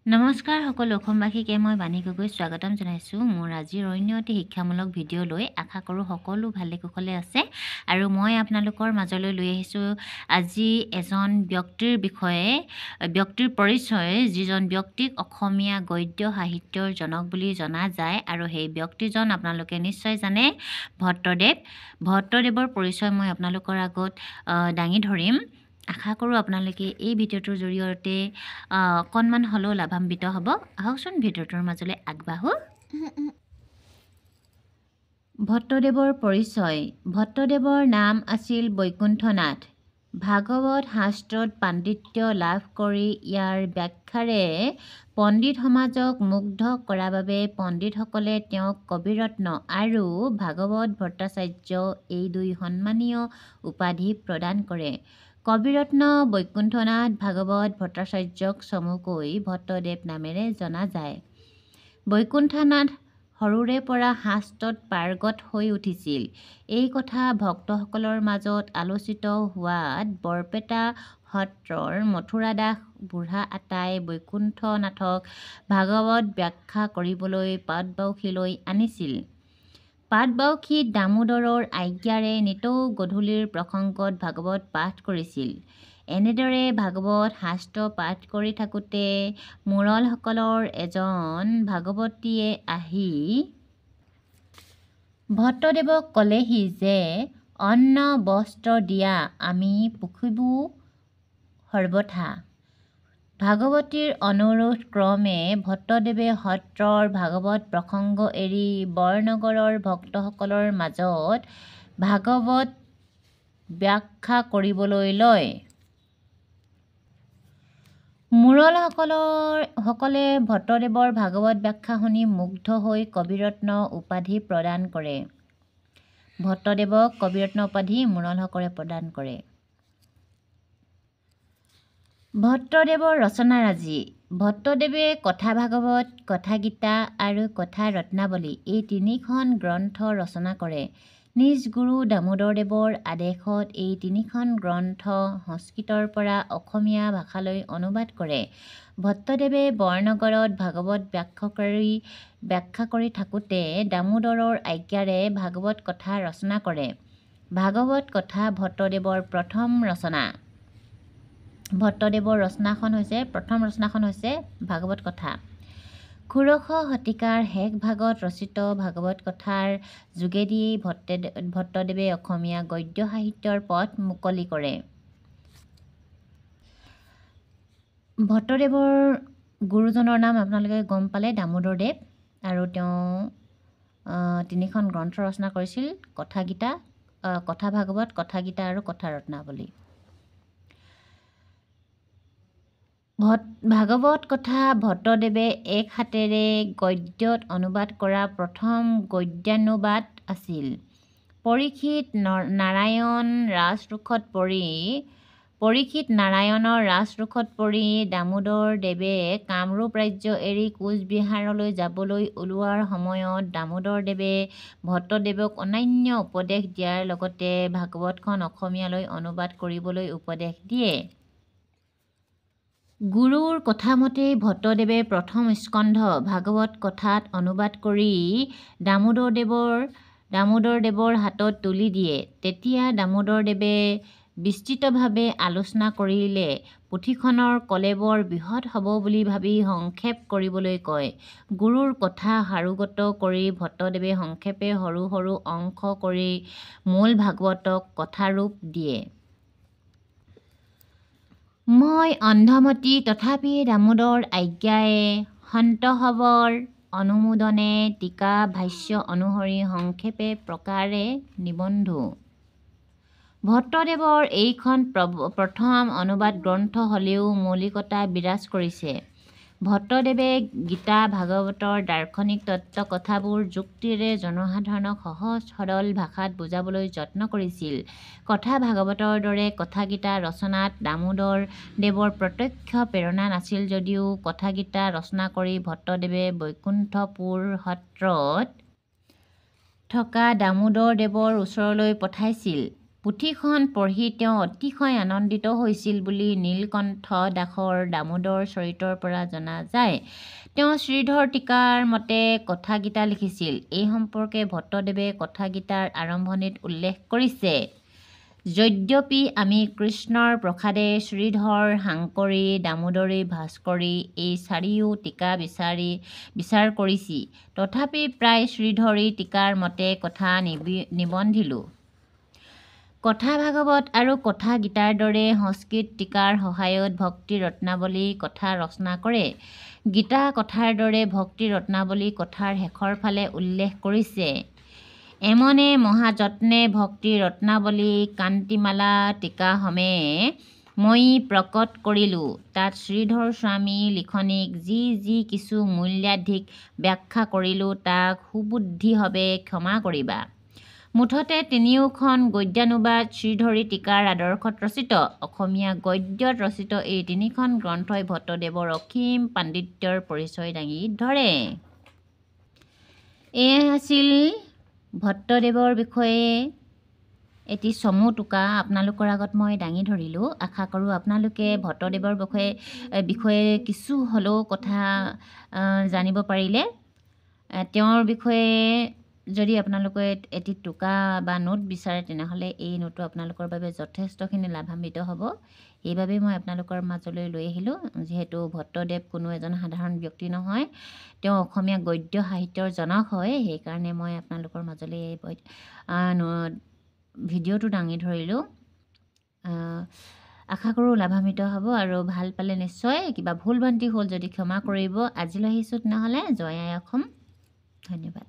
নমস্কাৰ সকলো অসমবাসীকে মই বাণী গগৈ স্বাগতম জনাইছোঁ মোৰ আজিৰ অন্য এটি শিক্ষামূলক ভিডিঅ' লৈ আশা কৰোঁ সকলো ভালে কুশলে আছে আৰু মই আপোনালোকৰ মাজলৈ লৈ আহিছোঁ আজি এজন ব্যক্তিৰ পৰিচয় যিজন ব্যক্তিক অসমীয়া গদ্য সাহিত্যৰ জনক বুলি জনা যায় আৰু সেই ব্যক্তিজন আপোনালোকে নিশ্চয় জানে ভট্টদেৱৰ পৰিচয় মই আপোনালোকৰ আগত দাঙি ধৰিম। আশা কৰোঁ আপোনালোকে এই ভিডিঅ'টোৰ জৰিয়তে অকণমান হ'লেও লাভান্বিত হ'ব। আহকচোন ভিডিঅ'টোৰ মাজলৈ আগবাঢ়ো। ভট্টদেৱৰ পৰিচয়। ভট্টদেৱৰ নাম আছিল বৈকুণ্ঠনাথ। ভাগৱত শাস্ত্ৰত পাণ্ডিত্য লাভ কৰি ইয়াৰ ব্যাখ্যাৰে পণ্ডিত সমাজক মুগ্ধ কৰাৰ বাবে পণ্ডিতসকলে তেওঁক কবিৰত্ন আৰু ভাগৱত ভট্টাচাৰ্য এই দুই সন্মানীয় উপাধি প্ৰদান কৰে। কবিৰত্ন বৈকুণ্ঠনাথ ভাগৱত ভট্টাচাৰ্যক চমুকৈ ভট্টদেৱ নামেৰে জনা যায়। বৈকুণ্ঠনাথ সৰুৰে পৰা শাস্ত্ৰত পাৰ্গত হৈ উঠিছিল। এই কথা ভক্তসকলৰ মাজত আলোচিত হোৱাত বৰপেটা সত্ৰৰ মথুৰাদাস বুঢ়া আটাই বৈকুণ্ঠনাথক ভাগৱত ব্যাখ্যা কৰিবলৈ পাটবাউসীলৈ আনিছিল। পাটবাউসীত দামোদৰৰ আজ্ঞাৰে নিতৌ গধূলিৰ প্ৰসংগত ভাগৱত পাঠ কৰিছিল। এনেদৰে ভাগৱত শাস্ত্ৰ পাঠ কৰি থাকোঁতে মুৰলসকলৰ এজন ভাগৱতীয়ে আহি ভট্টদেৱক ক'লেহি যে অন্ন বস্ত্ৰ দিয়া আমি পুখিবো সৰ্বথা। ভাগৱতীৰ অনুৰোধ ক্ৰমে ভট্টদেৱে সত্ৰৰ ভাগৱত প্ৰসংগ এৰি বৰনগৰৰ ভক্তসকলৰ মাজত ভাগৱত ব্যাখ্যা কৰিবলৈ লয়। মুৰলসকলে ভট্টদেৱৰ ভাগৱত ব্যাখ্যা শুনি মুগ্ধ হৈ কবিৰত্ন উপাধি প্ৰদান কৰে। ভট্টদেৱক কবিৰত্ন উপাধি মুৰলসকলে প্ৰদান কৰে। ভট্টদেৱৰ ৰচনাৰাজি। ভট্টদেৱে কথা ভাগৱত, কথা গীতা আৰু কথা ৰত্নাৱলী এই তিনিখন গ্ৰন্থ ৰচনা কৰে। নিজ গুৰু দামোদৰদেৱৰ আদেশত এই তিনিখন গ্ৰন্থ সংস্কৃতৰ পৰা অসমীয়া ভাষালৈ অনুবাদ কৰে। ভট্টদেৱে বৰনগৰত ভাগৱত ব্যাখ্যা কৰি থাকোঁতে দামোদৰৰ আজ্ঞাৰে ভাগৱত কথা ৰচনা কৰে। ভাগৱত কথা ভট্টদেৱৰ প্ৰথম ৰচনা। ভট্টদেৱৰ প্ৰথম ৰচনাখন হৈছে ভাগৱত কথা। ষোড়শ শতিকাৰ শেষ ভাগত ৰচিত ভাগৱত কথাৰ যোগেদিয়েই ভট্টদেৱে অসমীয়া গদ্য সাহিত্যৰ পথ মুকলি কৰে। ভট্টদেৱৰ গুৰুজনৰ নাম আপোনালোকে গম পালে দামোদৰদেৱ আৰু তেওঁ তিনিখন গ্ৰন্থ ৰচনা কৰিছিল কথা গীতা, কথা ভাগৱত, কথা গীতা আৰু কথা ৰত্নাৱলী। ভাগৱত কথা ভট্টদেৱে এক হাতেৰে গদ্যত অনুবাদ কৰা প্ৰথম গদ্যানুবাদ আছিল। পৰীক্ষিত নাৰায়ণৰ ৰাজৰোষত পৰি দামোদৰদেৱে কামৰূপ ৰাজ্য এৰি কোচবিহাৰলৈ যাবলৈ ওলোৱাৰ সময়ত দামোদৰদেৱে ভট্টদেৱক অন্যান্য উপদেশ দিয়াৰ লগতে ভাগৱতখন অসমীয়ালৈ অনুবাদ কৰিবলৈ উপদেশ দিয়ে। গুৰুৰ কথামতেই ভট্টদেৱে প্ৰথম স্কন্ধ ভাগৱত কথাত অনুবাদ কৰি দামোদৰদেৱৰ হাতত তুলি দিয়ে। তেতিয়া দামোদৰদেৱে বিস্তৃতভাৱে আলোচনা কৰিলে পুথিখনৰ কলেবৰ বৃহৎ হ'ব বুলি ভাবি সংক্ষেপ কৰিবলৈ কয়। গুৰুৰ কথা সাৰোগত কৰি ভট্টদেৱে সংক্ষেপে সৰু সৰু অংশ কৰি মূল ভাগৱতক কথাৰূপ দিয়ে। মই অন্ধমতি তথাপি দামোদৰ আজ্ঞায়ে সন্তসৱৰ অনুমোদনে টীকা ভাষ্য অনুসৰি সংক্ষেপে প্ৰকাৰে নিবন্ধো। ভট্টদেৱৰ এইখন প্ৰথম অনুবাদ গ্ৰন্থ হ'লেও মৌলিকতা বিৰাজ কৰিছে। ভট্টদেৱে গীতা ভাগৱতৰ দাৰ্শনিক তত্ত্ব কথাবোৰ যুক্তিৰে জনসাধাৰণক সহজ সৰল ভাষাত বুজাবলৈ যত্ন কৰিছিল। কথা ভাগৱতৰ দৰে কথা গীতা ৰচনাত দামোদৰদেৱৰ প্ৰত্যক্ষ প্ৰেৰণা নাছিল যদিও কথা গীতা ৰচনা কৰি ভট্টদেৱে বৈকুণ্ঠপুৰ সত্ৰত থকা দামোদৰদেৱৰ ওচৰলৈ পঠাইছিল। পুথিখন পঢ়ি তেওঁ অতিশয় আনন্দিত হৈছিল বুলি নীলকণ্ঠ দাসৰ দামোদৰ চৰিত্ৰৰ পৰা জনা যায়। তেওঁ শ্ৰীধৰ টীকাৰ মতে কথাগীতা লিখিছিল। এই সম্পৰ্কে ভট্টদেৱে কথাগীতাৰ আৰম্ভণিত উল্লেখ কৰিছে, যদ্যপি আমি কৃষ্ণৰ প্ৰসাদে শ্ৰীধৰ, শাংকৰী, দামোদৰী, ভাস্কৰী এই চাৰিও টীকা বিচাৰ কৰিছি, তথাপি প্ৰায় শ্ৰীধৰী টীকাৰ মতে কথা নিবন্ধিলো। কথা ভাগৱত আৰু কথা গীতাৰ দৰে সংস্কৃত টীকাৰ সহায়ত ভক্তি ৰত্নাৱলী কথা ৰচনা কৰে। গীতা কথাৰ দৰে ভক্তি ৰত্নাৱলী কথাৰ শেষৰ ফালে উল্লেখ কৰিছে, এমনে মহাযত্নে ভক্তি ৰত্নাৱলী কান্তিমালা টীকাসমে মই প্ৰকট কৰিলোঁ। তাত শ্ৰীধৰ স্বামী লিখনিক যি কিছু মূল্যাধিক ব্যাখ্যা কৰিলোঁ তাক সুবুদ্ধিভাৱে ক্ষমা কৰিবা। মুঠতে তিনিওখন গদ্যানুবাদ শ্ৰীধৰী টীকাৰ আদৰ্শত ৰচিত। অসমীয়া গদ্যত ৰচিত এই তিনিখন গ্ৰন্থই ভট্টদেৱৰ অসীম পাণ্ডিত্যৰ পৰিচয় দাঙি ধৰে। এয়ে আছিল ভট্টদেৱৰ বিষয়ে এটি চমু টোকা আপোনালোকৰ আগত মই দাঙি ধৰিলোঁ। আশা কৰোঁ আপোনালোকে ভট্টদেৱৰ বিষয়ে কিছু হ'লেও কথা জানিব পাৰিলে। তেওঁৰ বিষয়ে যদি আপোনালোকে এটি টোকা বা নোট বিচাৰে তেনেহ'লে এই নোটটো আপোনালোকৰ বাবে যথেষ্টখিনি লাভান্বিত হ'ব। সেইবাবেই মই আপোনালোকৰ মাজলৈ লৈ আহিলোঁ। যিহেতু ভট্টদেৱ কোনো এজন সাধাৰণ ব্যক্তি নহয়, তেওঁ অসমীয়া গদ্য সাহিত্যৰ জনক হয়, সেইকাৰণে মই আপোনালোকৰ মাজলৈ এই ভিডিঅ'টো দাঙি ধৰিলোঁ। আশা কৰোঁ লাভান্বিত হ'ব আৰু ভাল পালে নিশ্চয়। কিবা ভুল ভ্ৰান্তি হ'ল যদি ক্ষমা কৰিব। আজিলৈ আহিছোঁ তেনেহ'লে। জয় আই অসম। ধন্যবাদ।